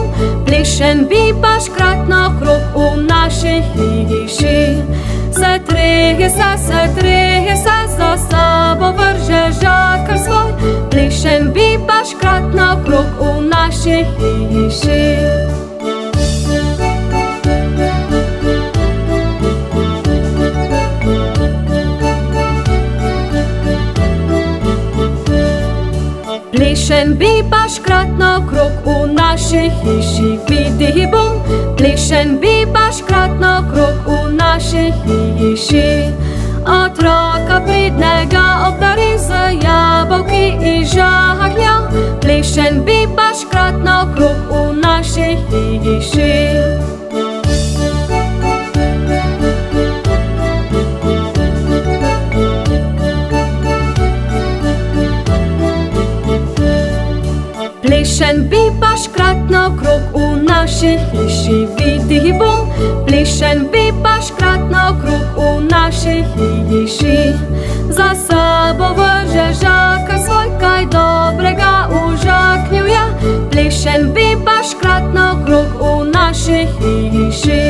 bum, plešen Biba škratno krog v naši hiši. Se trehe sa, za sabo vrže žakar svoj, plešen Biba škratno krog v naši hiši. Plešen Biba škratno krog v naši hiši, vidi bum, plešen Biba škratno krog v naši hiši. Otroka pridnega obdari z jabolki i žahlja, plešen Biba škratno krog v naši hiši. Plešen Biba škratno krog v naši hiši, vidi bum, plešen Biba škratno krog v naši hiši. Za sabo vrže žakar svoj, kaj dobrega užaknjuja, plešen Biba škratno krog v naši hiši.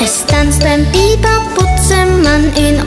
Es tanzt ein Biber Putzemann in